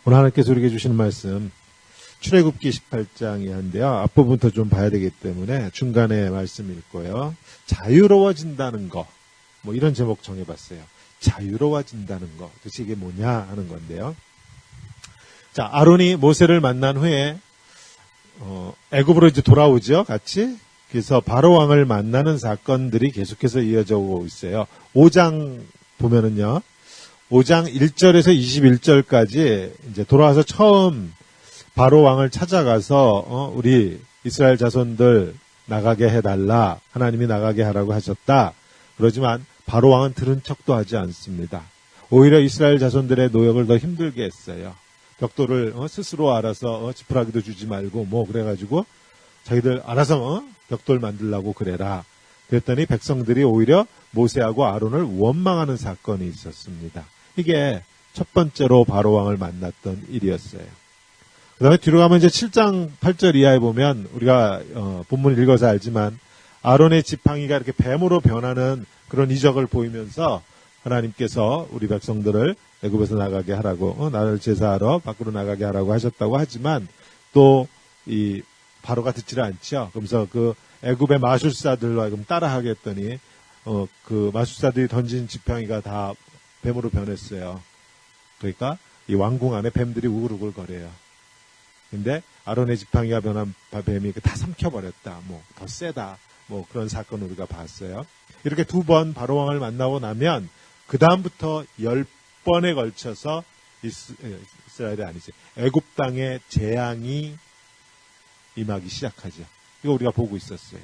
오늘 하나님께서 우리에게 주시는 말씀 출애굽기 18장이 한데요. 앞부분부터 좀 봐야 되기 때문에 중간에 말씀 읽고요. 자유로워진다는 거, 뭐 이런 제목 정해봤어요. 자유로워진다는 거, 도대체 이게 뭐냐 하는 건데요. 자, 아론이 모세를 만난 후에 애굽으로 이제 돌아오죠, 같이. 그래서 바로 왕을 만나는 사건들이 계속해서 이어져 오고 있어요. 5장 보면은요, 5장 1절에서 21절까지 이제 돌아와서 처음 바로 왕을 찾아가서 우리 이스라엘 자손들 나가게 해달라, 하나님이 나가게 하라고 하셨다. 그러지만 바로 왕은 들은 척도 하지 않습니다. 오히려 이스라엘 자손들의 노역을 더 힘들게 했어요. 벽돌을 스스로 알아서 지푸라기도 주지 말고 뭐 그래가지고 자기들 알아서 벽돌 만들라고 그래라. 그랬더니 백성들이 오히려 모세하고 아론을 원망하는 사건이 있었습니다. 이게 첫 번째로 바로 왕을 만났던 일이었어요. 그 다음에 뒤로 가면 이제 7장 8절 이하에 보면 우리가 본문 읽어서 알지만 아론의 지팡이가 이렇게 뱀으로 변하는 그런 이적을 보이면서 하나님께서 우리 백성들을 애굽에서 나가게 하라고, 나를 제사하러 밖으로 나가게 하라고 하셨다고 하지만 또 이 바로가 듣지를 않죠. 그러면서 그 애굽의 마술사들로 하여금 따라하게 했더니 그 마술사들이 던진 지팡이가 다 뱀으로 변했어요. 그러니까 이 왕궁 안에 뱀들이 우글우글 거려요. 근데 아론의 지팡이가 변한 뱀이 다 삼켜버렸다. 뭐 더 세다. 뭐 그런 사건을 우리가 봤어요. 이렇게 두 번 바로 왕을 만나고 나면 그 다음부터 10번에 걸쳐서 이스라엘이 아니지, 애굽 땅에 재앙이 임하기 시작하죠. 이거 우리가 보고 있었어요.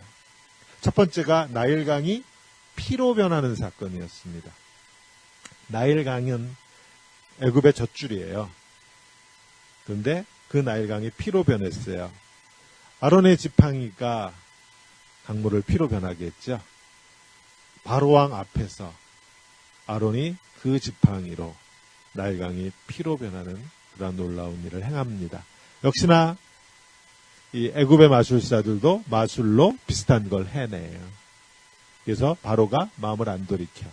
첫 번째가 나일강이 피로 변하는 사건이었습니다. 나일강은 애굽의 젖줄이에요. 그런데 그 나일강이 피로 변했어요. 아론의 지팡이가 강물을 피로 변하게 했죠. 바로왕 앞에서 아론이 그 지팡이로 나일강이 피로 변하는 그런 놀라운 일을 행합니다. 역시나 이 애굽의 마술사들도 마술로 비슷한 걸 해내요. 그래서 바로가 마음을 안 돌이켜.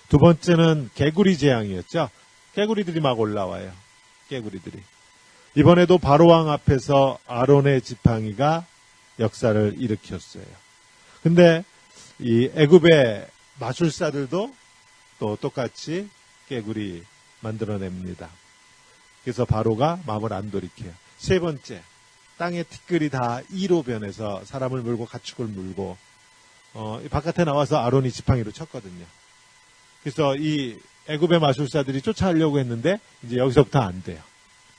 두 번째는 개구리 재앙이었죠. 개구리들이 막 올라와요. 개구리들이. 이번에도 바로왕 앞에서 아론의 지팡이가 역사를 일으켰어요. 근데 이 애굽의 마술사들도 또 똑같이 개구리 만들어냅니다. 그래서 바로가 마음을 안 돌이켜요. 세 번째, 땅의 티끌이 다 이로 변해서 사람을 물고 가축을 물고 바깥에 나와서 아론이 지팡이로 쳤거든요. 그래서 이 애굽의 마술사들이 쫓아가려고 했는데 이제 여기서부터 안 돼요.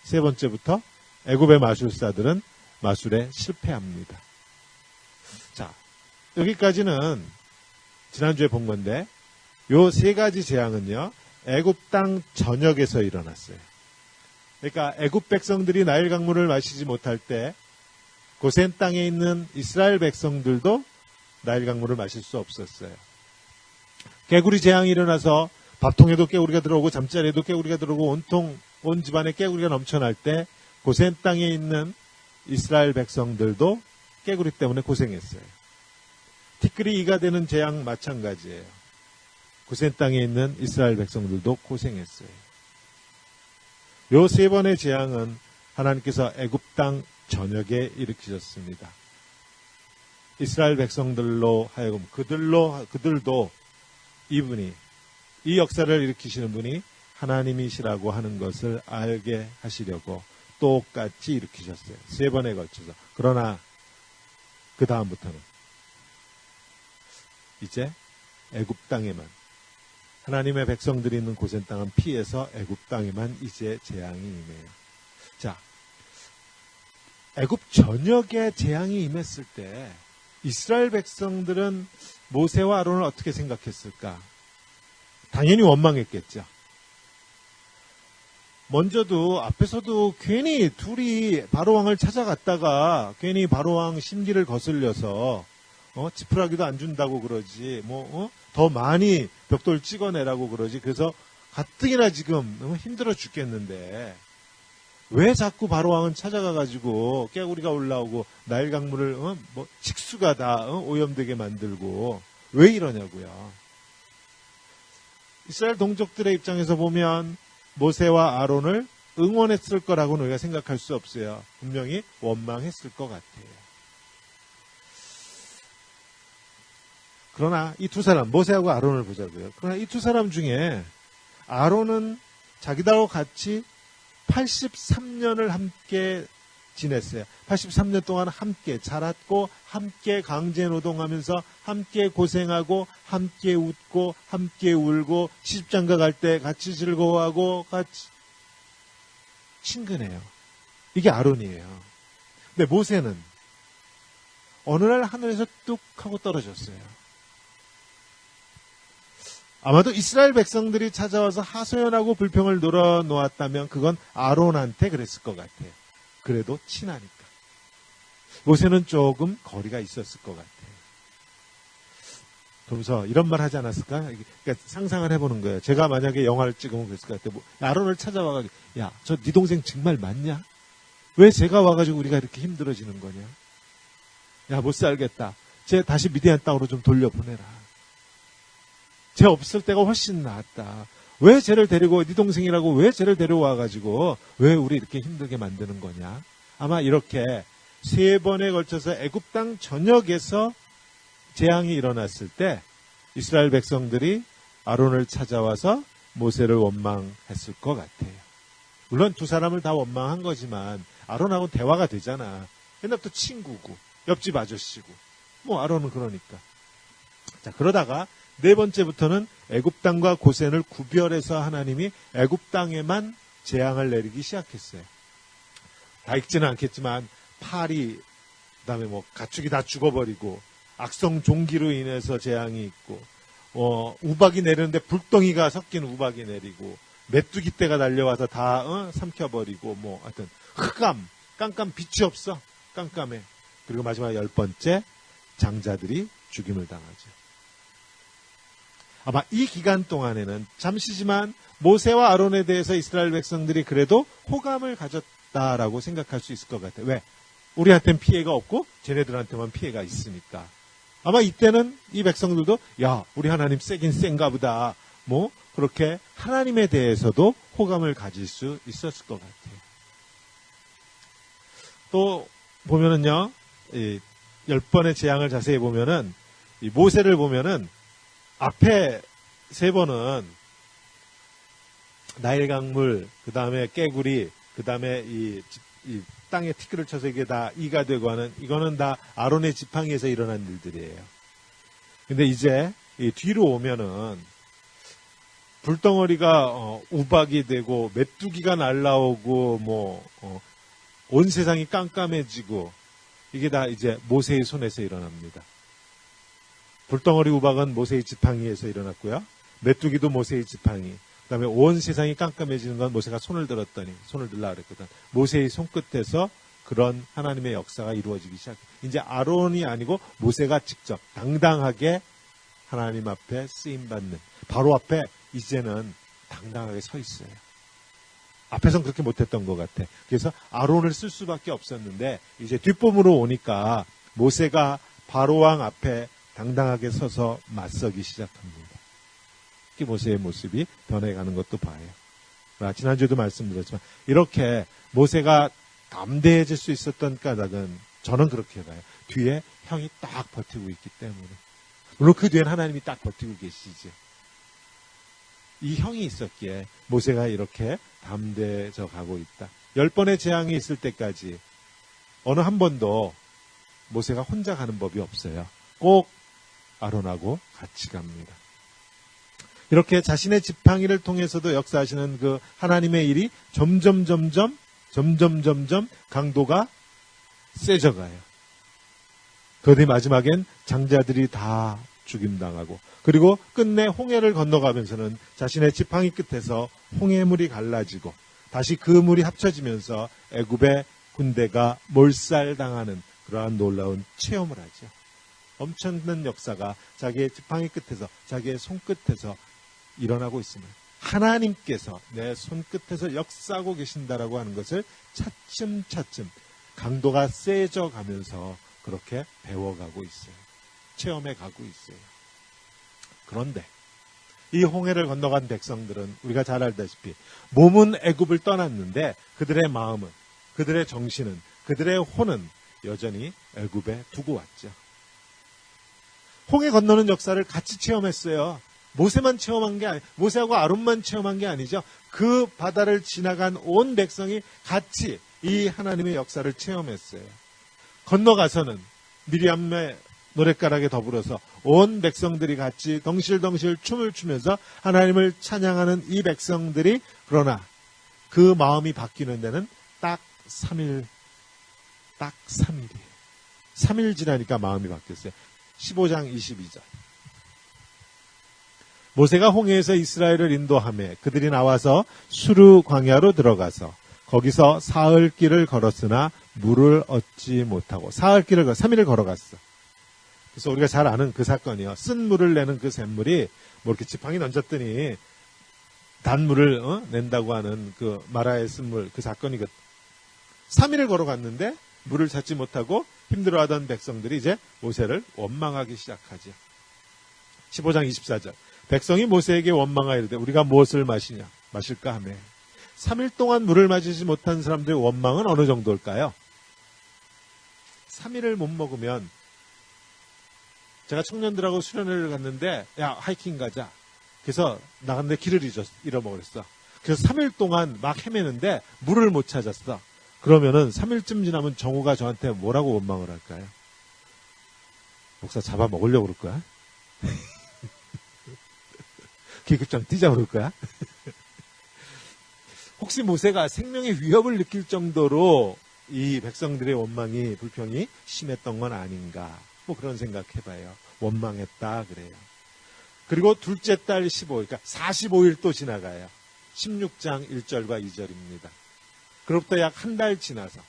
세 번째부터 애굽의 마술사들은 마술에 실패합니다. 자, 여기까지는 지난주에 본 건데 요 세 가지 재앙은요, 애굽 땅 전역에서 일어났어요. 그러니까 애굽 백성들이 나일 강물을 마시지 못할 때 고센 땅에 있는 이스라엘 백성들도 나일 강물을 마실 수 없었어요. 개구리 재앙이 일어나서 밥통에도 깨구리가 들어오고 잠자리에도 깨구리가 들어오고 온 집안에 깨구리가 넘쳐날 때 고센 땅에 있는 이스라엘 백성들도 깨구리 때문에 고생했어요. 티끌이 이가 되는 재앙 마찬가지예요. 고센 땅에 있는 이스라엘 백성들도 고생했어요. 요 세 번의 재앙은 하나님께서 애굽 땅 전역에 일으키셨습니다. 이스라엘 백성들로 하여금 그들도 이분이, 이 역사를 일으키시는 분이 하나님이시라고 하는 것을 알게 하시려고 똑같이 일으키셨어요. 세 번에 걸쳐서. 그러나 그 다음부터는 이제 애굽 땅에만, 하나님의 백성들이 있는 고센 땅은 피해서 애굽 땅에만 이제 재앙이 임해요. 자, 애굽 전역에 재앙이 임했을 때 이스라엘 백성들은 모세와 아론을 어떻게 생각했을까? 당연히 원망했겠죠. 먼저도 앞에서도 괜히 둘이 바로왕을 찾아갔다가 괜히 바로왕 심기를 거슬려서 지푸라기도 안 준다고 그러지, 더 많이 벽돌 찍어내라고 그러지. 그래서 가뜩이나 지금 힘들어 죽겠는데 왜 자꾸 바로왕은 찾아가가지고 깨구리가 올라오고 나일 강물을 식수가 다 오염되게 만들고 왜 이러냐고요. 이스라엘 동족들의 입장에서 보면 모세와 아론을 응원했을 거라고는 우리가 생각할 수 없어요. 분명히 원망했을 것 같아요. 그러나 이 두 사람, 모세하고 아론을 보자고요. 그러나 이 두 사람 중에 아론은 자기들하고 같이 83년을 함께 지냈어요. 83년 동안 함께 자랐고 함께 강제 노동하면서 함께 고생하고 함께 웃고 함께 울고 시집장가 갈 때 같이 즐거워하고 같이 친근해요. 이게 아론이에요. 근데 모세는 어느 날 하늘에서 뚝 하고 떨어졌어요. 아마도 이스라엘 백성들이 찾아와서 하소연하고 불평을 늘어놓았다면 그건 아론한테 그랬을 것 같아요. 그래도 친하니까. 모세는 조금 거리가 있었을 것 같아요. 그러면서 이런 말 하지 않았을까? 그러니까 상상을 해보는 거예요. 제가 만약에 영화를 찍으면 그랬을 것 같아요. 아론을 찾아와가지고, 야, 저 네 동생 정말 맞냐? 왜 제가 와가지고 우리가 이렇게 힘들어지는 거냐? 야, 못 살겠다. 쟤 다시 미디안 땅으로 좀 돌려보내라. 쟤 없을 때가 훨씬 낫다. 왜 쟤를 데리고, 네 동생이라고 왜 쟤를 데려와가지고 왜 우리 이렇게 힘들게 만드는 거냐? 아마 이렇게 3번에 걸쳐서 애굽 땅 전역에서 재앙이 일어났을 때 이스라엘 백성들이 아론을 찾아와서 모세를 원망했을 것 같아요. 물론 두 사람을 다 원망한 거지만 아론하고 대화가 되잖아. 옛날부터 친구고 옆집 아저씨고 뭐 아론은 그러니까. 자, 그러다가 4번째부터는 애굽 땅과 고센을 구별해서 하나님이 애굽 땅에만 재앙을 내리기 시작했어요. 다 읽지는 않겠지만 파리, 그다음에 뭐 가축이 다 죽어버리고 악성 종기로 인해서 재앙이 있고 우박이 내리는데 불덩이가 섞인 우박이 내리고 메뚜기 떼가 달려와서 다 삼켜버리고 뭐 하여튼 흑암, 깜깜 빛이 없어. 깜깜해. 그리고 마지막 10번째 장자들이 죽임을 당하죠. 아마 이 기간 동안에는 잠시지만 모세와 아론에 대해서 이스라엘 백성들이 그래도 호감을 가졌다라고 생각할 수 있을 것 같아요. 왜? 우리한테는 피해가 없고 쟤네들한테만 피해가 있으니까. 아마 이때는 이 백성들도 야, 우리 하나님 세긴 센가 보다. 뭐 그렇게 하나님에 대해서도 호감을 가질 수 있었을 것 같아요. 또 보면은요, 이 10번의 재앙을 자세히 보면은 이 모세를 보면은 앞에 3번은 나일 강물, 그 다음에 깨구리, 그 다음에 이 땅에 티끌을 쳐서 이게 다 이가 되고 하는, 이거는 다 아론의 지팡이에서 일어난 일들이에요. 근데 이제 이 뒤로 오면은 불덩어리가 우박이 되고 메뚜기가 날라오고 뭐 온 세상이 깜깜해지고 이게 다 이제 모세의 손에서 일어납니다. 불덩어리 우박은 모세의 지팡이에서 일어났고요. 메뚜기도 모세의 지팡이. 그다음에 온 세상이 깜깜해지는 건 모세가 손을 들었더니, 손을 들라 그랬거든. 모세의 손끝에서 그런 하나님의 역사가 이루어지기 시작해. 이제 아론이 아니고 모세가 직접 당당하게 하나님 앞에 쓰임받는, 바로 앞에 이제는 당당하게 서 있어요. 앞에서는 그렇게 못했던 것 같아. 그래서 아론을 쓸 수밖에 없었는데 이제 뒷범으로 오니까 모세가 바로왕 앞에 당당하게 서서 맞서기 시작합니다. 특히 모세의 모습이 변해가는 것도 봐요. 지난주에도 말씀드렸지만 이렇게 모세가 담대해질 수 있었던 까닭은 저는 그렇게 봐요. 뒤에 형이 딱 버티고 있기 때문에. 물론 그 뒤에는 하나님이 딱 버티고 계시죠. 이 형이 있었기에 모세가 이렇게 담대해져 가고 있다. 10번의 재앙이 있을 때까지 어느 한 번도 모세가 혼자 가는 법이 없어요. 꼭 아론하고 같이 갑니다. 이렇게 자신의 지팡이를 통해서도 역사하시는 그 하나님의 일이 점점 강도가 세져가요. 그런데 마지막엔 장자들이 다 죽임당하고 그리고 끝내 홍해를 건너가면서는 자신의 지팡이 끝에서 홍해물이 갈라지고 다시 그 물이 합쳐지면서 애굽의 군대가 몰살당하는 그러한 놀라운 체험을 하죠. 엄청난 역사가 자기의 지팡이 끝에서, 자기의 손끝에서 일어나고 있습니다. 하나님께서 내 손끝에서 역사하고 계신다라고 하는 것을 차츰 강도가 세져 가면서 그렇게 배워가고 있어요. 체험해 가고 있어요. 그런데 이 홍해를 건너간 백성들은 우리가 잘 알다시피 몸은 애굽을 떠났는데 그들의 마음은, 그들의 정신은, 그들의 혼은 여전히 애굽에 두고 왔죠. 홍해 건너는 역사를 같이 체험했어요. 모세만 체험한 게 모세하고 아론만 체험한 게 아니죠. 그 바다를 지나간 온 백성이 같이 이 하나님의 역사를 체험했어요. 건너가서는 미리암의 노랫가락에 더불어서 온 백성들이 같이 덩실덩실 춤을 추면서 하나님을 찬양하는 이 백성들이, 그러나 그 마음이 바뀌는 데는 딱 3일이에요. 3일 지나니까 마음이 바뀌었어요. 15장 22절. 모세가 홍해에서 이스라엘을 인도하며 그들이 나와서 수르 광야로 들어가서 거기서 사흘길을 걸었으나 물을 얻지 못하고, 3일을 걸어갔어. 그래서 우리가 잘 아는 그 사건이요. 쓴 물을 내는 그 샘물이 뭐 이렇게 지팡이 던졌더니 단물을 낸다고 하는 그 마라의 쓴물, 그 사건이거든. 3일을 걸어갔는데 물을 찾지 못하고 힘들어하던 백성들이 이제 모세를 원망하기 시작하죠. 15장 24절. 백성이 모세에게 원망하여 이르되 우리가 무엇을 마실까 하며. 3일 동안 물을 마시지 못한 사람들의 원망은 어느 정도일까요? 3일을 못 먹으면, 제가 청년들하고 수련회를 갔는데 야 하이킹 가자. 그래서 나갔는데 길을 잃어버렸어. 그래서 3일 동안 막 헤매는데 물을 못 찾았어. 그러면은 3일쯤 지나면 정우가 저한테 뭐라고 원망을 할까요? 목사 잡아먹으려고 그럴 거야? 계급장 뛰자고 그럴 거야? 혹시 모세가 생명의 위협을 느낄 정도로 이 백성들의 원망이, 불평이 심했던 건 아닌가? 뭐 그런 생각해봐요. 원망했다 그래요. 그리고 둘째 달 그러니까 45일 또 지나가요. 16장 1절과 2절입니다. 그로부터 약 한 달 지나서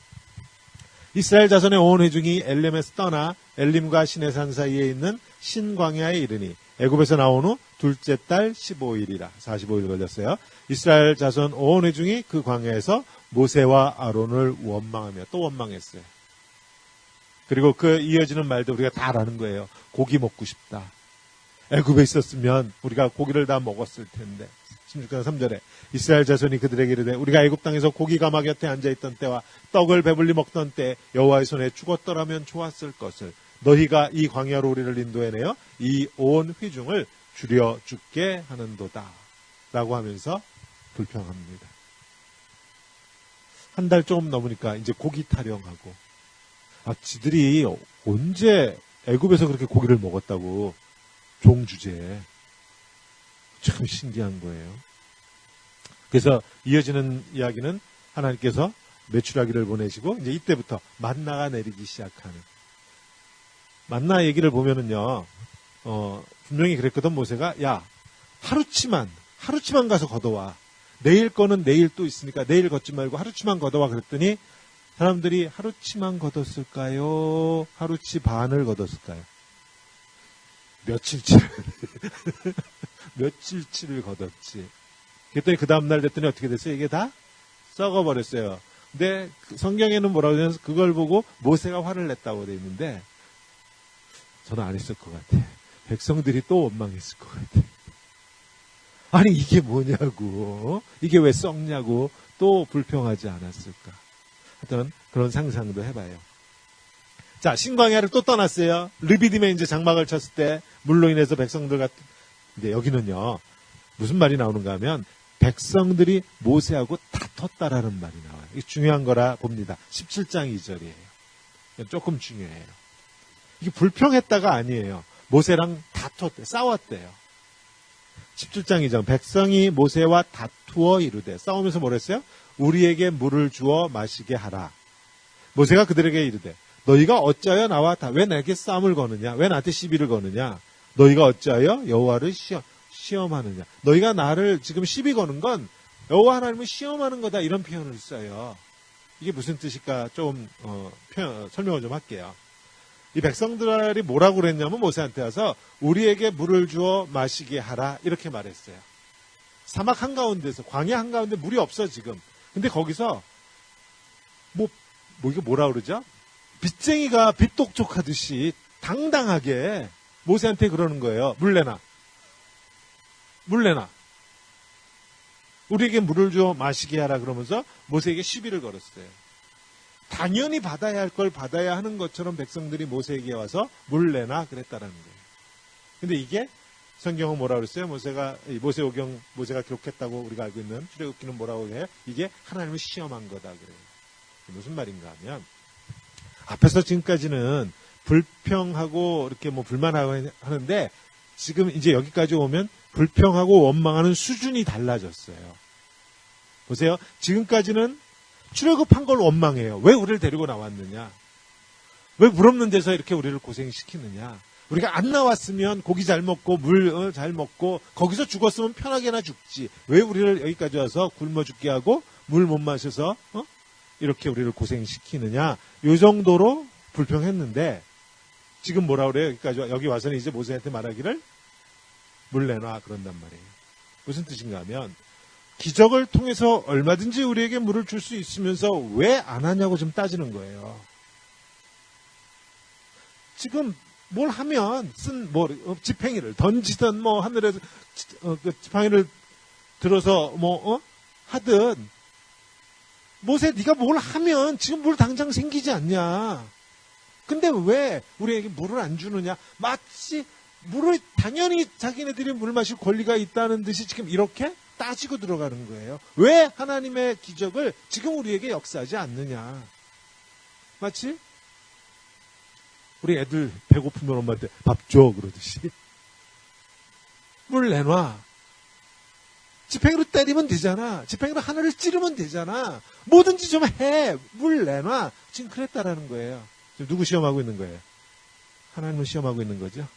이스라엘 자손의 온 회중이 엘림에서 떠나 엘림과 시내산 사이에 있는 신광야에 이르니 애굽에서 나온 후 둘째 달 15일이라 45일 걸렸어요. 이스라엘 자손 온 회중이 그 광야에서 모세와 아론을 원망하며 또 원망했어요. 그리고 그 이어지는 말도 우리가 다 아는 거예요. 고기 먹고 싶다. 애굽에 있었으면 우리가 고기를 다 먹었을 텐데. 16장 3절에 이스라엘 자손이 그들에게 이르되 우리가 애굽 땅에서 고기 가마 곁에 앉아있던 때와 떡을 배불리 먹던 때 여호와의 손에 죽었더라면 좋았을 것을 너희가 이 광야로 우리를 인도해내어 이 온 회중을 줄여 죽게 하는도다 라고 하면서 불평합니다. 한 달 조금 넘으니까 이제 고기 타령하고, 지들이 언제 애굽에서 그렇게 고기를 먹었다고 종 주제에. 참 신기한 거예요. 그래서 이어지는 이야기는 하나님께서 메추라기를 보내시고 이제 이때부터 만나가 내리기 시작하는. 만나 얘기를 보면은요, 분명히 그랬거든. 모세가 야 하루치만 가서 걷어와. 내일 거는 내일 또 있으니까 내일 걷지 말고 하루치만 걷어와 그랬더니 사람들이 하루치만 걷었을까요? 하루치 반을 걷었을까요? 며칠치를 걷었지. 그랬더니 그 다음날 됐더니 어떻게 됐어요? 이게 다 썩어버렸어요. 근데 성경에는 뭐라고 되냐면 그걸 보고 모세가 화를 냈다고 돼 있는데 저는 안 했을 것 같아. 백성들이 또 원망했을 것 같아. 아니 이게 뭐냐고, 이게 왜 썩냐고 또 불평하지 않았을까. 하여튼 그런 상상도 해봐요. 자, 신광야를 또 떠났어요. 르비딤에 이제 장막을 쳤을 때 물로 인해서 백성들 같은. 근데 여기는요 무슨 말이 나오는가 하면 백성들이 모세하고 다퉜다라는 말이 나와요. 이게 중요한 거라 봅니다. 17장 2절이에요. 조금 중요해요. 이게 불평했다가 아니에요. 모세랑 다퉜대, 싸웠대요. 17장 2절. 백성이 모세와 다투어 이르되, 싸우면서 뭐랬어요? 우리에게 물을 주어 마시게 하라. 모세가 그들에게 이르되 너희가 어찌하여 나와 왜 나에게 싸움을 거느냐? 왜 나한테 시비를 거느냐? 너희가 어찌하여 여호와를 시험하느냐? 너희가 나를 지금 시비 거는 건 여호와 하나님을 시험하는 거다, 이런 표현을 써요. 이게 무슨 뜻일까 좀 설명을 좀 할게요. 이 백성들이 뭐라고 그랬냐면 모세한테 와서 우리에게 물을 주어 마시게 하라 이렇게 말했어요. 사막 한가운데서, 광야 한가운데 물이 없어 지금. 근데 거기서 이게 뭐라 그러죠? 빚쟁이가 빚독촉하듯이 당당하게 모세한테 그러는 거예요. 물 내놔. 물 내놔. 우리에게 물을 줘 마시게 하라 그러면서 모세에게 시비를 걸었어요. 당연히 받아야 할 걸 받아야 하는 것처럼 백성들이 모세에게 와서 물 내놔 그랬다라는 거예요. 근데 이게 성경은 뭐라고 그랬어요? 모세오경 모세가 기록했다고 우리가 알고 있는 출애굽기는 뭐라고 해요? 이게 하나님을 시험한 거다 그래요. 무슨 말인가 하면 앞에서 지금까지는 불평하고 이렇게 뭐 불만하고 하는데 지금 이제 여기까지 오면 불평하고 원망하는 수준이 달라졌어요. 보세요. 지금까지는 출애굽한 걸 원망해요. 왜 우리를 데리고 나왔느냐? 왜 물 없는 데서 이렇게 우리를 고생시키느냐? 우리가 안 나왔으면 고기 잘 먹고 물 잘 먹고 거기서 죽었으면 편하게나 죽지. 왜 우리를 여기까지 와서 굶어 죽게 하고 물 못 마셔서 이렇게 우리를 고생시키느냐? 이 정도로 불평했는데 지금 뭐라 그래요? 여기 와서는 이제 모세한테 말하기를 물 내놔 그런단 말이에요. 무슨 뜻인가 하면 기적을 통해서 얼마든지 우리에게 물을 줄 수 있으면서 왜 안 하냐고 좀 따지는 거예요. 지금 뭘 하면 지팡이를 던지든 하늘에서 지팡이를 들어서 하든 모세 네가 뭘 하면 지금 물 당장 생기지 않냐. 근데 왜 우리에게 물을 안 주느냐. 마치 물을 당연히 자기네들이 물 마실 권리가 있다는 듯이 지금 이렇게 따지고 들어가는 거예요. 왜 하나님의 기적을 지금 우리에게 역사하지 않느냐. 마치 우리 애들 배고프면 엄마한테 밥 줘 그러듯이 물 내놔. 지팡이로 때리면 되잖아. 지팡이로 하늘을 찌르면 되잖아. 뭐든지 좀 해. 물 내놔. 지금 그랬다라는 거예요. 지금 누구 시험하고 있는 거예요? 하나님을 시험하고 있는 거죠.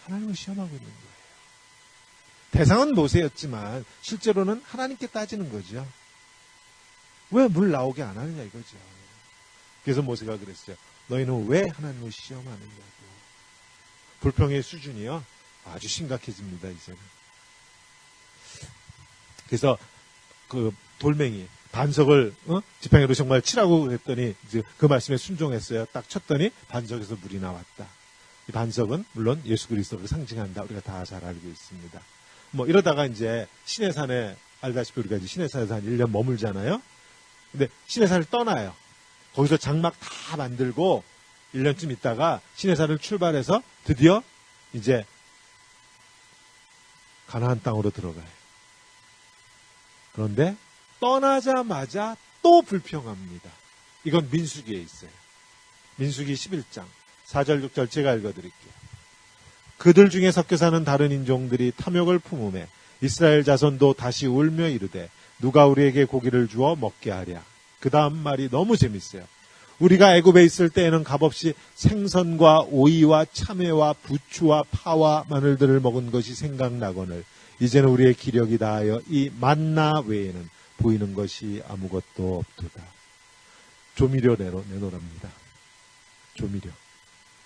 하나님을 시험하고 있는 거예요. 대상은 모세였지만 실제로는 하나님께 따지는 거죠. 왜 물 나오게 안 하느냐 이거죠. 그래서 모세가 그랬어요. 너희는 왜 하나님을 시험하느냐고. 불평의 수준이요. 아주 심각해집니다, 이제는. 그래서 그 돌멩이, 반석을 지팡이로 정말 치라고 그랬더니 이제 그 말씀에 순종했어요. 딱 쳤더니 반석에서 물이 나왔다. 이 반석은 물론 예수 그리스도를 상징한다. 우리가 다 잘 알고 있습니다. 이러다가 이제 시내산에 알다시피 우리가 이제 시내산에서 한 1년 머물잖아요. 근데 시내산을 떠나요. 거기서 장막 다 만들고 1년쯤 있다가 시내산을 출발해서 드디어 이제 가나안 땅으로 들어가요. 그런데 떠나자마자 또 불평합니다. 이건 민수기에 있어요. 민수기 11장 4절 6절 제가 읽어드릴게요. 그들 중에 섞여 사는 다른 인종들이 탐욕을 품음에 이스라엘 자손도 다시 울며 이르되 누가 우리에게 고기를 주어 먹게 하랴. 그 다음 말이 너무 재밌어요. 우리가 애굽에 있을 때에는 값없이 생선과 오이와 참외와 부추와 파와 마늘들을 먹은 것이 생각나거늘 이제는 우리의 기력이 다하여 이 만나 외에는 보이는 것이 아무것도 없도다. 조미료 내놓으랍니다. 조미료.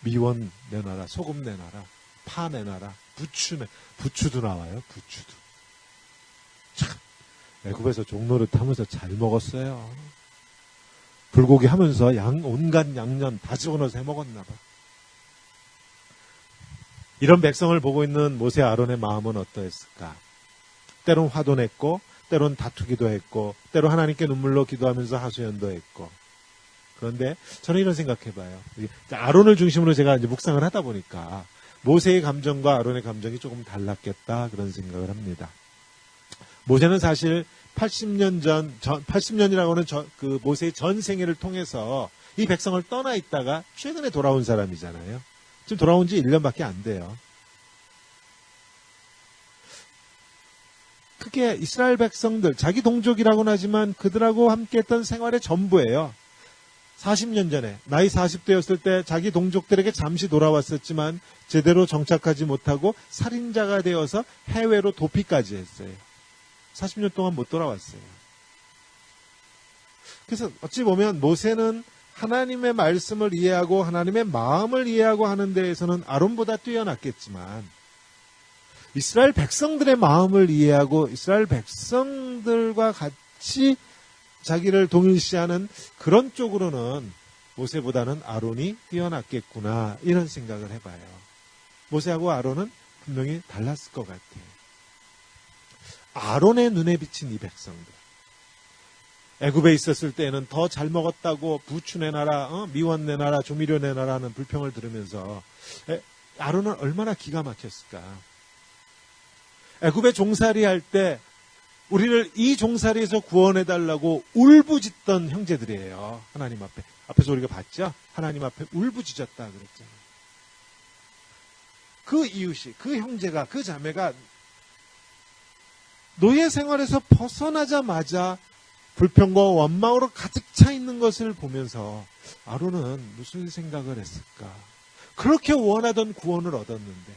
미원 내놔라. 소금 내놔라. 파 내놔라. 부추도 나와요. 부추도. 참 애굽에서 종노릇 하면서 잘 먹었어요. 불고기 하면서 온갖 양념 다 집어넣어서 해먹었나 봐. 이런 백성을 보고 있는 모세 아론의 마음은 어떠했을까? 때론 화도 냈고 때론 다투기도 했고 때론 하나님께 눈물로 기도하면서 하소연도 했고. 그런데 저는 이런 생각해봐요. 아론을 중심으로 제가 이제 묵상을 하다 보니까 모세의 감정과 아론의 감정이 조금 달랐겠다 그런 생각을 합니다. 모세는 사실 80년이라고는 그 모세의 전 생애를 통해서 이 백성을 떠나 있다가 최근에 돌아온 사람이잖아요. 지금 돌아온 지 1년밖에 안 돼요. 그게 이스라엘 백성들, 자기 동족이라고는 하지만 그들하고 함께 했던 생활의 전부예요. 40년 전에 나이 40대였을 때 자기 동족들에게 잠시 돌아왔었지만 제대로 정착하지 못하고 살인자가 되어서 해외로 도피까지 했어요. 40년 동안 못 돌아왔어요. 그래서 어찌 보면 모세는 하나님의 말씀을 이해하고 하나님의 마음을 이해하고 하는 데에서는 아론보다 뛰어났겠지만 이스라엘 백성들의 마음을 이해하고 이스라엘 백성들과 같이 자기를 동일시하는 그런 쪽으로는 모세보다는 아론이 뛰어났겠구나 이런 생각을 해봐요. 모세하고 아론은 분명히 달랐을 것 같아요. 아론의 눈에 비친 이 백성들. 애굽에 있었을 때는 더 잘 먹었다고 부추 내놔라, 미원 내놔라, 조미료 내놔라 하는 불평을 들으면서 아론은 얼마나 기가 막혔을까. 애굽에 종살이 할 때 우리를 이 종살이에서 구원해달라고 울부짖던 형제들이에요. 하나님 앞에. 앞에서 우리가 봤죠? 하나님 앞에 울부짖었다 그랬잖아요. 그 이웃이, 그 형제가, 그 자매가 노예 생활에서 벗어나자마자 불평과 원망으로 가득 차 있는 것을 보면서 아론은 무슨 생각을 했을까? 그렇게 원하던 구원을 얻었는데,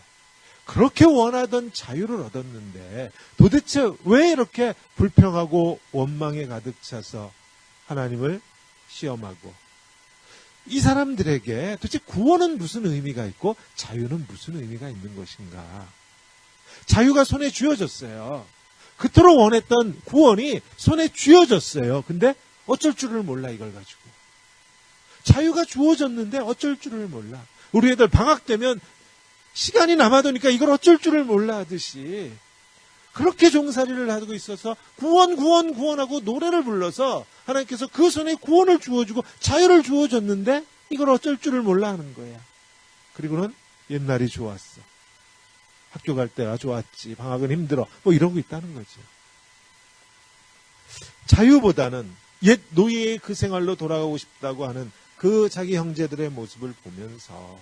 그렇게 원하던 자유를 얻었는데 도대체 왜 이렇게 불평하고 원망에 가득 차서 하나님을 시험하고, 이 사람들에게 도대체 구원은 무슨 의미가 있고 자유는 무슨 의미가 있는 것인가? 자유가 손에 쥐어졌어요. 그토록 원했던 구원이 손에 쥐어졌어요. 근데 어쩔 줄을 몰라, 이걸 가지고. 자유가 주어졌는데 어쩔 줄을 몰라. 우리 애들 방학 되면 시간이 남아도니까 이걸 어쩔 줄을 몰라 하듯이 그렇게 종살이를 하고 있어서 구원하고 노래를 불러서 하나님께서 그 손에 구원을 주어주고 자유를 주어줬는데 이걸 어쩔 줄을 몰라 하는 거야. 그리고는 옛날이 좋았어. 학교 갈 때가 좋았지. 방학은 힘들어. 뭐 이러고 있다는 거죠. 자유보다는 옛 노예의 그 생활로 돌아가고 싶다고 하는 그 자기 형제들의 모습을 보면서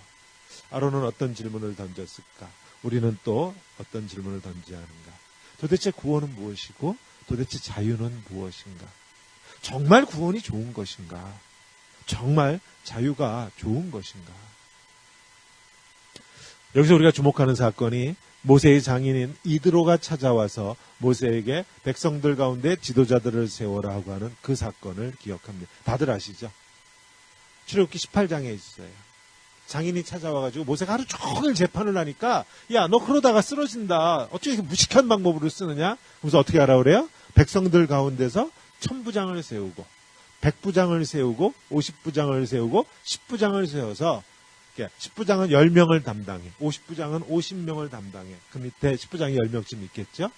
아론은 어떤 질문을 던졌을까? 우리는 또 어떤 질문을 던져야 하는가? 도대체 구원은 무엇이고 도대체 자유는 무엇인가? 정말 구원이 좋은 것인가? 정말 자유가 좋은 것인가? 여기서 우리가 주목하는 사건이 모세의 장인인 이드로가 찾아와서 모세에게 백성들 가운데 지도자들을 세워라 하고 하는 그 사건을 기억합니다. 다들 아시죠? 출애굽기 18장에 있어요. 장인이 찾아와가지고 모세가 하루 종일 재판을 하니까 야, 너 그러다가 쓰러진다. 어떻게 이렇게 무식한 방법으로 쓰느냐? 그래서 어떻게 하라 그래요? 백성들 가운데서 1000부장을 세우고 100부장을 세우고 50부장을 세우고 10부장을 세워서 10부장은 10명을 담당해. 50부장은 50명을 담당해. 그 밑에 10부장이 10명쯤 있겠죠?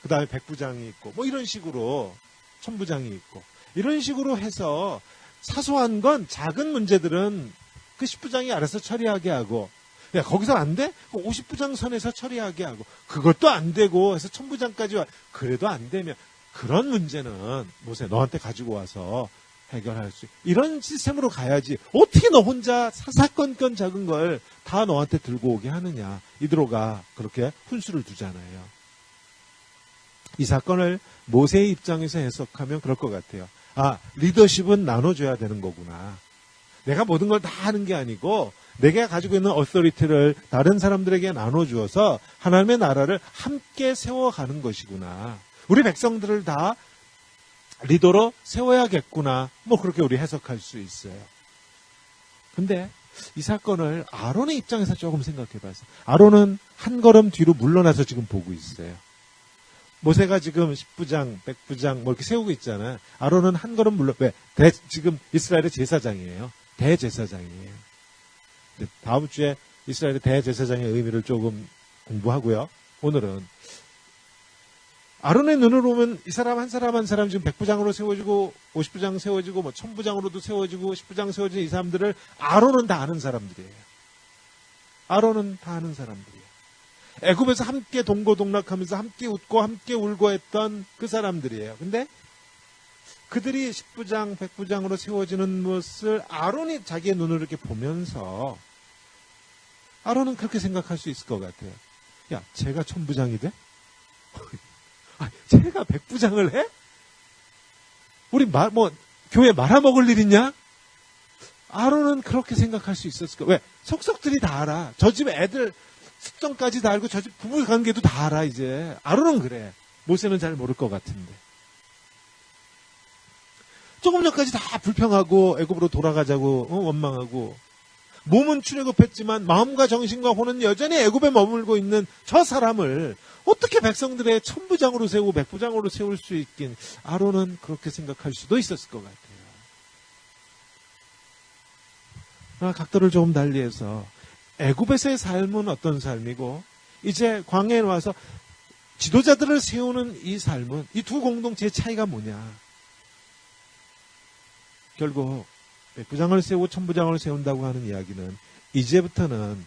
그 다음에 100부장이 있고 뭐 이런 식으로 1000부장이 있고 이런 식으로 해서 사소한 건 작은 문제들은 그 10부장이 알아서 처리하게 하고, 야, 거기서 안 돼? 50부장 선에서 처리하게 하고, 그것도 안 되고 해서 1000부장까지 와. 그래도 안 되면 그런 문제는 모세 너한테 가지고 와서 해결할 수, 이런 시스템으로 가야지. 어떻게 너 혼자 사사건건 작은 걸 다 너한테 들고 오게 하느냐. 이드로가 그렇게 훈수를 두잖아요. 이 사건을 모세의 입장에서 해석하면 그럴 것 같아요. 아, 리더십은 나눠줘야 되는 거구나. 내가 모든 걸 다 하는 게 아니고 내가 가지고 있는 어서리티를 다른 사람들에게 나눠주어서 하나님의 나라를 함께 세워가는 것이구나. 우리 백성들을 다 리더로 세워야겠구나. 뭐 그렇게 우리 해석할 수 있어요. 근데 이 사건을 아론의 입장에서 조금 생각해봐서, 아론은 한 걸음 뒤로 물러나서 지금 보고 있어요. 모세가 지금 10부장, 100부장 뭐 이렇게 세우고 있잖아요. 아론은 한 걸음 왜? 지금 이스라엘의 제사장이에요. 대제사장이에요. 다음 주에 이스라엘의 대제사장의 의미를 조금 공부하고요. 오늘은 아론의 눈으로 보면 이 사람 한 사람 한 사람 지금 100부장으로 세워지고 50부장 세워지고 뭐 1000부장으로도 세워지고 10부장 세워진 이 사람들을 아론은 다 아는 사람들이에요. 아론은 다 아는 사람들이에요. 애굽에서 함께 동고동락하면서 함께 웃고 함께 울고 했던 그 사람들이에요. 근데 그들이 10부장, 100부장으로 세워지는 것을 아론이 자기의 눈으로 이렇게 보면서 아론은 그렇게 생각할 수 있을 것 같아요. 야, 제가 1000부장이 돼? 제가 100부장을 해? 우리 교회 말아먹을 일 있냐? 아론은 그렇게 생각할 수 있었을 거예요. 왜? 속속들이 다 알아. 저 집 애들 습성까지 다 알고 저 집 부부 관계도 다 알아, 이제. 아론은 그래. 모세는 잘 모를 것 같은데. 조금 전까지 다 불평하고 애굽으로 돌아가자고 원망하고 몸은 출애굽했지만 마음과 정신과 혼은 여전히 애굽에 머물고 있는 저 사람을 어떻게 백성들의 1000부장으로 세우고 100부장으로 세울 수 있긴. 아론은 그렇게 생각할 수도 있었을 것 같아요. 각도를 조금 달리해서 애굽에서의 삶은 어떤 삶이고 이제 광야에 와서 지도자들을 세우는 이 삶은 이 두 공동체의 차이가 뭐냐. 결국 백부장을 세우고 천부장을 세운다고 하는 이야기는 이제부터는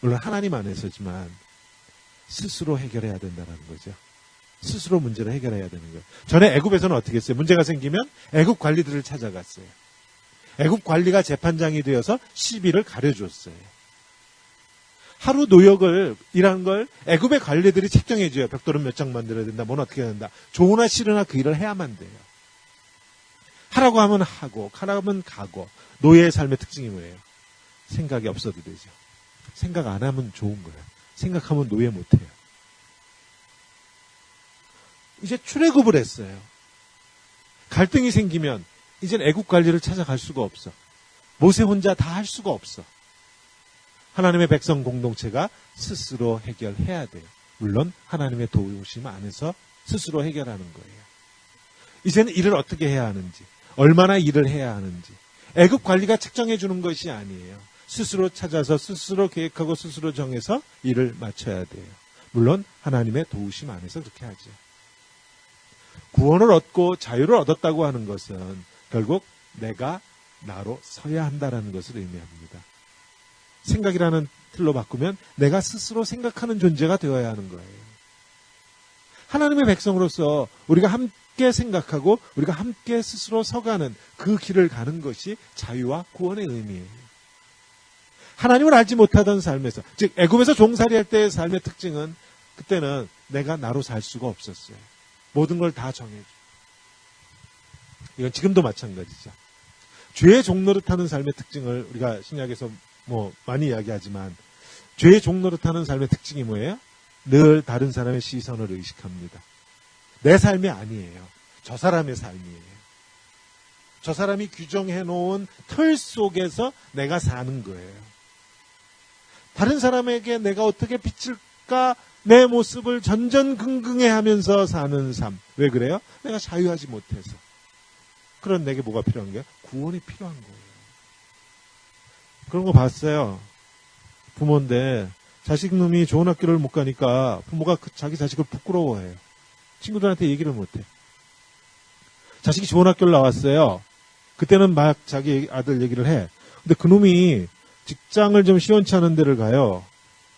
물론 하나님 안에서지만 스스로 해결해야 된다는 거죠. 스스로 문제를 해결해야 되는 거예요. 전에 애굽에서는 어떻게 했어요? 문제가 생기면 애굽 관리들을 찾아갔어요. 애굽 관리가 재판장이 되어서 시비를 가려줬어요. 하루 노역을 일하는 걸 애굽의 관리들이 책정해 줘요. 벽돌은 몇 장 만들어야 된다. 뭔 어떻게 해야 된다. 좋으나 싫으나 그 일을 해야만 돼요. 하라고 하면 하고 가라고 하면 가고. 노예의 삶의 특징이 뭐예요? 생각이 없어도 되죠. 생각 안 하면 좋은 거예요. 생각하면 노예 못해요. 이제 출애굽을 했어요. 갈등이 생기면 이젠 애굽 관리를 찾아갈 수가 없어. 모세 혼자 다 할 수가 없어. 하나님의 백성 공동체가 스스로 해결해야 돼요. 물론 하나님의 도우심 안에서 스스로 해결하는 거예요. 이제는 일을 어떻게 해야 하는지, 얼마나 일을 해야 하는지 애굽 관리가 책정해 주는 것이 아니에요. 스스로 찾아서 스스로 계획하고 스스로 정해서 일을 마쳐야 돼요. 물론 하나님의 도우심 안에서 그렇게 하죠. 구원을 얻고 자유를 얻었다고 하는 것은 결국 내가 나로 서야 한다는 것을 의미합니다. 생각이라는 틀로 바꾸면 내가 스스로 생각하는 존재가 되어야 하는 거예요. 하나님의 백성으로서 우리가 함께 생각하고 우리가 함께 스스로 서가는 그 길을 가는 것이 자유와 구원의 의미예요. 하나님을 알지 못하던 삶에서, 즉 애굽에서 종살이할 때의 삶의 특징은 그때는 내가 나로 살 수가 없었어요. 모든 걸 다 정해줘. 이건 지금도 마찬가지죠. 죄의 종노릇하는 삶의 특징을 우리가 신약에서 많이 이야기하지만 죄의 종노릇하는 삶의 특징이 뭐예요? 늘 다른 사람의 시선을 의식합니다. 내 삶이 아니에요. 저 사람의 삶이에요. 저 사람이 규정해 놓은 틀 속에서 내가 사는 거예요. 다른 사람에게 내가 어떻게 비칠까 내 모습을 전전긍긍해하면서 사는 삶. 왜 그래요? 내가 자유하지 못해서. 그런 내게 뭐가 필요한 거예요? 구원이 필요한 거예요. 그런 거 봤어요. 부모인데 자식놈이 좋은 학교를 못 가니까 부모가 자기 자식을 부끄러워해요. 친구들한테 얘기를 못해. 자식이 좋은 학교를 나왔어요. 그때는 막 자기 아들 얘기를 해. 근데 그놈이 직장을 좀 시원치 않은 데를 가요.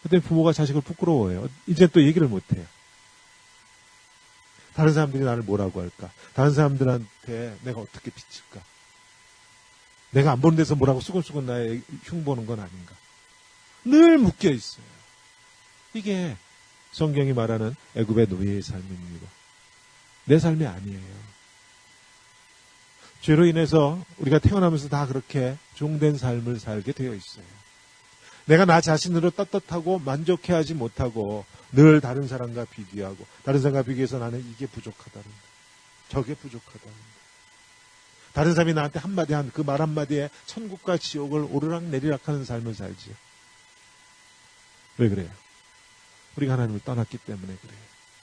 그때 부모가 자식을 부끄러워해요. 이제 또 얘기를 못해요. 다른 사람들이 나를 뭐라고 할까? 다른 사람들한테 내가 어떻게 비칠까? 내가 안 보는 데서 뭐라고 수근수근 나의 흉보는 건 아닌가? 늘 묶여 있어요. 이게 성경이 말하는 애굽의 노예의 삶입니다. 내 삶이 아니에요. 죄로 인해서 우리가 태어나면서 다 그렇게 종된 삶을 살게 되어 있어요. 내가 나 자신으로 떳떳하고 만족해하지 못하고 늘 다른 사람과 비교하고 다른 사람과 비교해서 나는 이게 부족하다는 거, 저게 부족하다는 거. 다른 사람이 나한테 한마디 한 그 말 한마디에 천국과 지옥을 오르락 내리락 하는 삶을 살지. 왜 그래요? 우리가 하나님을 떠났기 때문에 그래요.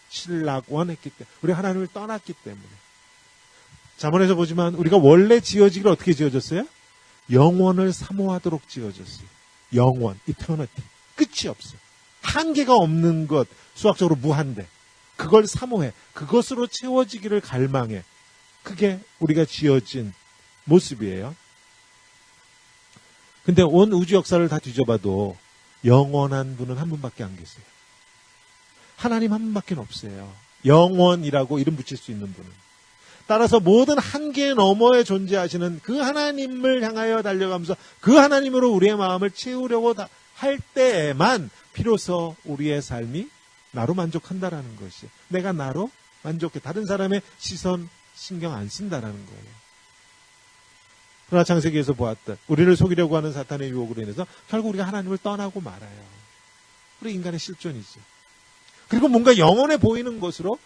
신락원했기 때문에. 우리가 하나님을 떠났기 때문에. 잠언에서 보지만 우리가 원래 지어지기를 어떻게 지어졌어요? 영원을 사모하도록 지어졌어요. 영원, 이터너티. 끝이 없어요. 한계가 없는 것, 수학적으로 무한대. 그걸 사모해. 그것으로 채워지기를 갈망해. 그게 우리가 지어진 모습이에요. 근데 온 우주 역사를 다 뒤져봐도 영원한 분은 한 분밖에 안 계세요. 하나님 한 분밖에 없어요. 영원이라고 이름 붙일 수 있는 분은. 따라서 모든 한계 너머에 존재하시는 그 하나님을 향하여 달려가면서 그 하나님으로 우리의 마음을 채우려고 할 때에만 비로소 우리의 삶이 나로 만족한다라는 것이에요. 내가 나로 만족해. 다른 사람의 시선 신경 안 쓴다라는 거예요. 그러나 창세기에서 보았던 우리를 속이려고 하는 사탄의 유혹으로 인해서 결국 우리가 하나님을 떠나고 말아요. 우리 인간의 실존이죠. 그리고 뭔가 영원해 보이는 것으로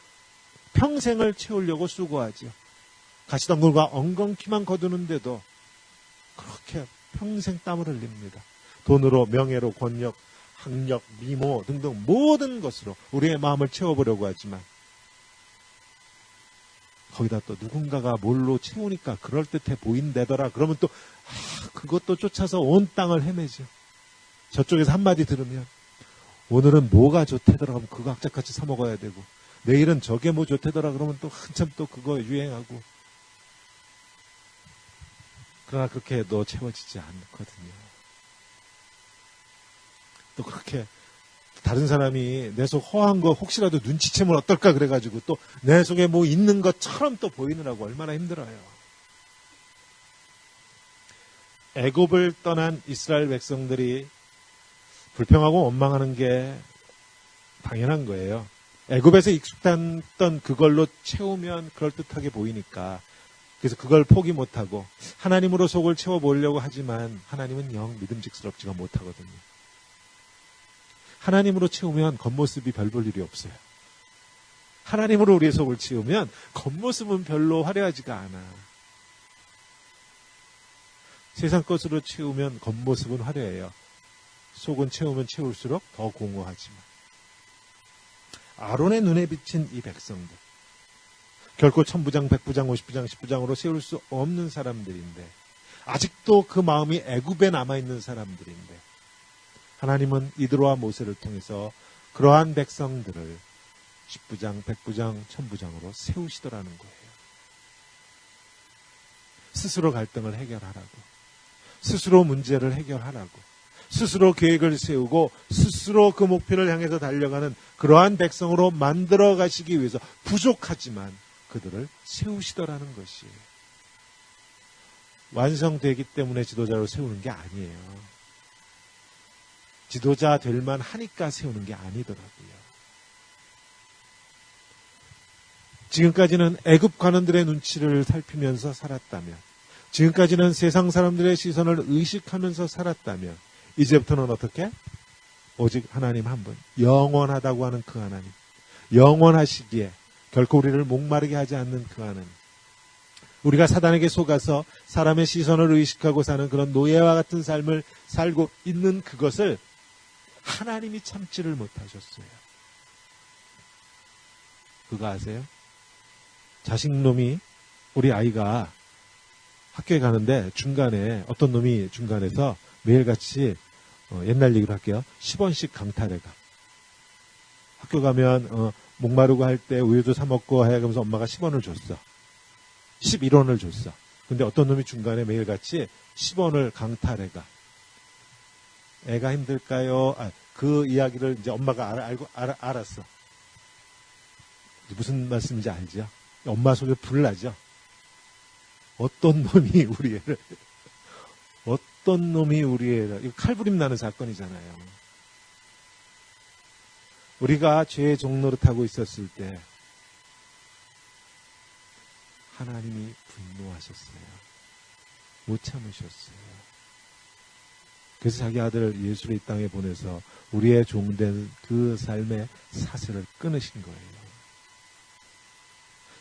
평생을 채우려고 수고하죠. 가시덤불과 엉겅퀴만 거두는데도 그렇게 평생 땀을 흘립니다. 돈으로, 명예로, 권력, 학력, 미모 등등 모든 것으로 우리의 마음을 채워보려고 하지만 거기다 또 누군가가 뭘로 채우니까 그럴듯해 보인다더라. 그러면 또 그것도 쫓아서 온 땅을 헤매죠. 저쪽에서 한마디 들으면 오늘은 뭐가 좋대더라 그러면 그거 악착같이 사 먹어야 되고, 내일은 저게 뭐 좋대더라 그러면 또 한참 또 그거 유행하고. 그러나 그렇게 해도 채워지지 않거든요. 또 그렇게 다른 사람이 내 속 허한 거 혹시라도 눈치채면 어떨까 그래가지고 또 내 속에 뭐 있는 것처럼 또 보이느라고 얼마나 힘들어요. 애굽을 떠난 이스라엘 백성들이 불평하고 원망하는 게 당연한 거예요. 애굽에서 익숙했던 그걸로 채우면 그럴듯하게 보이니까, 그래서 그걸 포기 못하고 하나님으로 속을 채워보려고 하지만 하나님은 영 믿음직스럽지가 못하거든요. 하나님으로 채우면 겉모습이 별 볼 일이 없어요. 하나님으로 우리의 속을 채우면 겉모습은 별로 화려하지가 않아. 세상 것으로 채우면 겉모습은 화려해요. 속은 채우면 채울수록 더 공허하지만. 아론의 눈에 비친 이 백성들, 결코 1000부장, 100부장, 50부장, 10부장으로 세울 수 없는 사람들인데, 아직도 그 마음이 애굽에 남아있는 사람들인데, 하나님은 이드로와 모세를 통해서 그러한 백성들을 10부장, 100부장, 1000부장으로 세우시더라는 거예요. 스스로 갈등을 해결하라고, 스스로 문제를 해결하라고, 스스로 계획을 세우고 스스로 그 목표를 향해서 달려가는 그러한 백성으로 만들어 가시기 위해서 부족하지만 그들을 세우시더라는 것이, 완성되기 때문에 지도자로 세우는 게 아니에요. 지도자 될 만하니까 세우는 게 아니더라고요. 지금까지는 애굽 관원들의 눈치를 살피면서 살았다면, 지금까지는 세상 사람들의 시선을 의식하면서 살았다면, 이제부터는 어떻게? 오직 하나님 한 분, 영원하다고 하는 그 하나님, 영원하시기에 결코 우리를 목마르게 하지 않는 그 하나님, 우리가 사단에게 속아서 사람의 시선을 의식하고 사는 그런 노예와 같은 삶을 살고 있는 그것을 하나님이 참지를 못하셨어요. 그거 아세요? 자식놈이, 우리 아이가 학교에 가는데 중간에 어떤 놈이 중간에서 매일같이 옛날 얘기로 할게요. 10원씩 강탈해가. 학교 가면 목마르고 할 때 우유도 사 먹고 하여가면서 엄마가 10원을 줬어. 11원을 줬어. 근데 어떤 놈이 중간에 매일같이 10원을 강탈해가. 애가 힘들까요? 그 이야기를 이제 엄마가 알았어. 무슨 말씀인지 알죠? 엄마 속에 불 나죠? 어떤 놈이 우리 애를, 어떤 놈이 우리 애를, 이거 칼부림 나는 사건이잖아요. 우리가 죄의 종노릇하고 있었을 때 하나님이 분노하셨어요. 못 참으셨어요. 그래서 자기 아들 예수를 이 땅에 보내서 우리의 종된 그 삶의 사슬을 끊으신 거예요.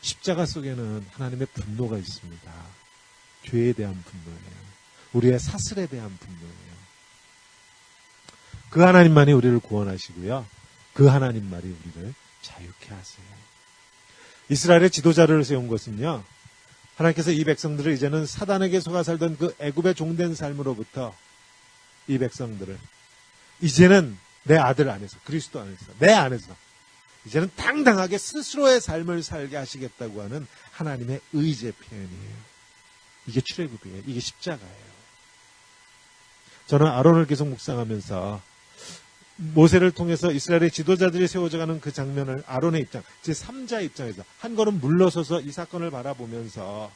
십자가 속에는 하나님의 분노가 있습니다. 죄에 대한 분노예요. 우리의 사슬에 대한 분노예요. 그 하나님만이 우리를 구원하시고요. 그 하나님만이 우리를 자유케 하세요. 이스라엘의 지도자를 세운 것은요, 하나님께서 이 백성들을 이제는 사단에게 속아 살던 그 애굽의 종된 삶으로부터 이 백성들을 이제는 내 아들 안에서, 그리스도 안에서, 내 안에서 이제는 당당하게 스스로의 삶을 살게 하시겠다고 하는 하나님의 의지의 표현이에요. 이게 출애굽이에요. 이게 십자가예요. 저는 아론을 계속 묵상하면서 모세를 통해서 이스라엘의 지도자들이 세워져가는 그 장면을 아론의 입장, 제3자의 입장에서 한 걸음 물러서서 이 사건을 바라보면서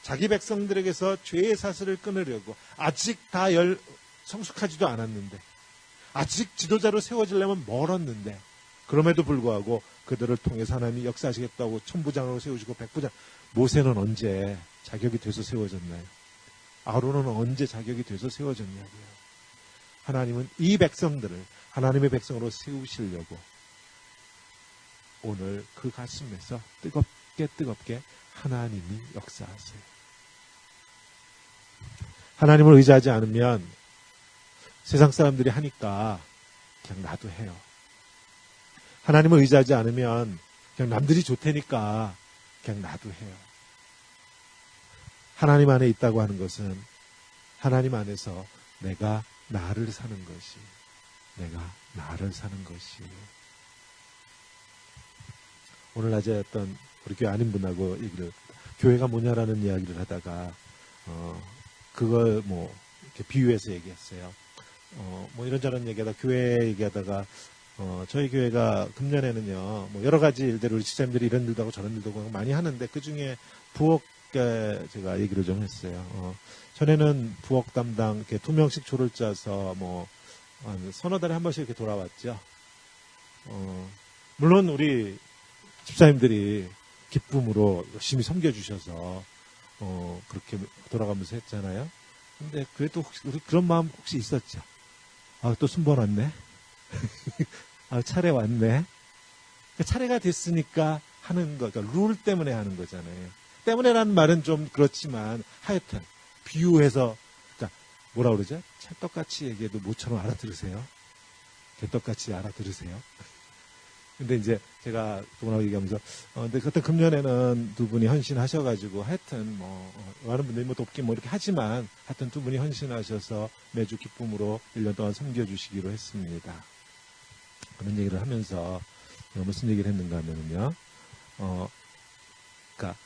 자기 백성들에게서 죄의 사슬을 끊으려고 아직 다 성숙하지도 않았는데, 아직 지도자로 세워지려면 멀었는데, 그럼에도 불구하고 그들을 통해서 하나님이 역사하시겠다고 1000부장으로 세우시고 100부장, 모세는 언제 자격이 돼서 세워졌나요? 아론은 언제 자격이 돼서 세워졌냐고요. 하나님은 이 백성들을 하나님의 백성으로 세우시려고 오늘 그 가슴에서 뜨겁게 하나님이 역사하세요. 하나님을 의지하지 않으면 세상 사람들이 하니까 그냥 나도 해요. 하나님을 의지하지 않으면 그냥 남들이 좋다니까 그냥 나도 해요. 하나님 안에 있다고 하는 것은 하나님 안에서 내가 나를 사는 것이, 내가 나를 사는 것이. 오늘 낮에 어떤 우리 교회 아닌분하고 얘기를, 교회가 뭐냐라는 이야기를 하다가 그걸 뭐 이렇게 비유해서 얘기했어요. 뭐 이런저런 얘기하다 교회 얘기하다가 저희 교회가 금년에는요 뭐 여러 가지 일들을 우리 집사님들이 이런 일도 하고 저런 일도 하고 많이 하는데 그 중에 부엌에 제가 얘기를 좀 했어요. 전에는 부엌 담당 이렇게 2명씩 조를 짜서 뭐 한 서너 달에 한 번씩 이렇게 돌아왔죠. 물론 우리 집사님들이 기쁨으로 열심히 섬겨주셔서 그렇게 돌아가면서 했잖아요. 근데 그래도 혹시 우리 그런 마음 혹시 있었죠? 아, 또 순번 왔네. 아, 차례 왔네. 차례가 됐으니까 하는 거, 그러니까 룰 때문에 하는 거잖아요. 때문에라는 말은 좀 그렇지만 하여튼 비유해서, 그러니까 뭐라 그러죠? 찰떡같이 얘기해도 모처럼 알아들으세요. 개떡같이 알아들으세요. 근데 이제 제가 그분하고 얘기하면서 근데 그때 금년에는 두 분이 헌신하셔가지고 하여튼 많은 분들이 뭐 돕긴 뭐 이렇게 하지만 하여튼 두 분이 헌신하셔서 매주 기쁨으로 1년 동안 섬겨주시기로 했습니다. 그런 얘기를 하면서 무슨 얘기를 했는가 하면은요, 그러니까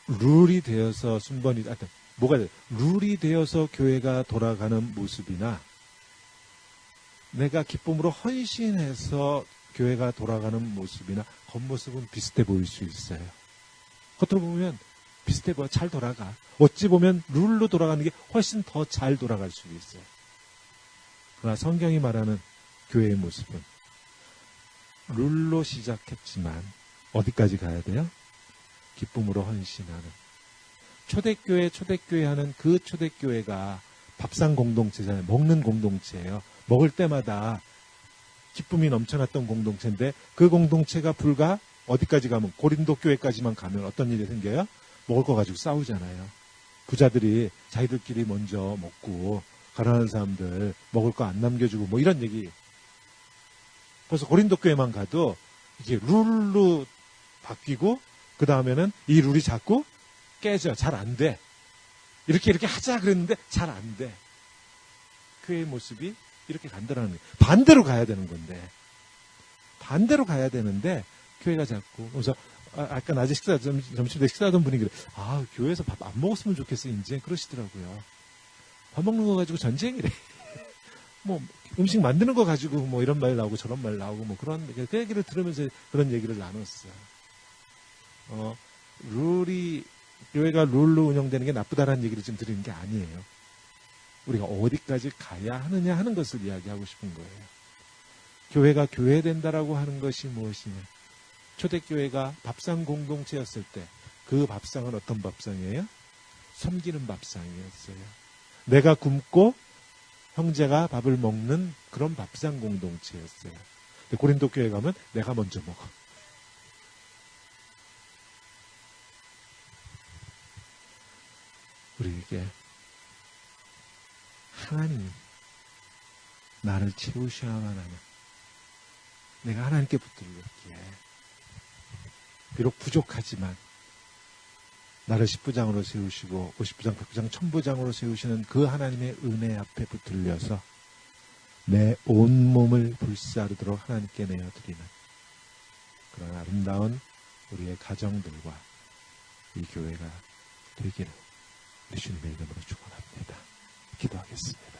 룰이 되어서 순번이, 하여튼 뭐가 돼? 룰이 되어서 교회가 돌아가는 모습이나 내가 기쁨으로 헌신해서 교회가 돌아가는 모습이나 겉모습은 비슷해 보일 수 있어요. 겉으로 보면 비슷해 보여 잘 돌아가. 어찌 보면 룰로 돌아가는 게 훨씬 더 잘 돌아갈 수도 있어요. 그러나 성경이 말하는 교회의 모습은 룰로 시작했지만 어디까지 가야 돼요? 기쁨으로 헌신하는. 초대교회 하는 그 초대교회가 밥상 공동체잖아요. 먹는 공동체예요. 먹을 때마다 기쁨이 넘쳐났던 공동체인데 그 공동체가 불과 어디까지 가면 고린도 교회까지만 가면 어떤 일이 생겨요? 먹을 거 가지고 싸우잖아요. 부자들이 자기들끼리 먼저 먹고 가난한 사람들 먹을 거 안 남겨주고 뭐 이런 얘기. 벌써 고린도 교회만 가도 이게 룰로 바뀌고 그 다음에는 이 룰이 자꾸 깨져. 잘 안 돼. 이렇게 하자 그랬는데 잘 안 돼. 교회의 모습이 이렇게 간다라는 거예요. 반대로 가야 되는 건데. 반대로 가야 되는데 교회가 자꾸. 그래서 아까 낮에 점심때 식사하던 분이 그래. 아, 교회에서 밥 안 먹었으면 좋겠어. 이제 그러시더라고요. 밥 먹는 거 가지고 전쟁이래. 뭐 음식 만드는 거 가지고 뭐 이런 말 나오고 저런 말 나오고 뭐 그런 그 얘기를 들으면서 그런 얘기를 나눴어요. 교회가 룰로 운영되는 게 나쁘다라는 얘기를 지금 드리는 게 아니에요. 우리가 어디까지 가야 하느냐 하는 것을 이야기하고 싶은 거예요. 교회가 교회된다라고 하는 것이 무엇이냐. 초대교회가 밥상 공동체였을 때 그 밥상은 어떤 밥상이에요? 섬기는 밥상이었어요. 내가 굶고 형제가 밥을 먹는 그런 밥상 공동체였어요. 근데 고린도 교회 가면 내가 먼저 먹어. 우리에게 하나님 나를 채우셔야만 하는, 내가 하나님께 붙들렸기에 비록 부족하지만 나를 10부장으로 세우시고 50부장, 100부장, 1000부장으로 세우시는 그 하나님의 은혜 앞에 붙들려서 내 온몸을 불사르도록 하나님께 내어드리는 그런 아름다운 우리의 가정들과 이 교회가 되기를 우리 주님의 이름으로 축원합니다. 기도하겠습니다.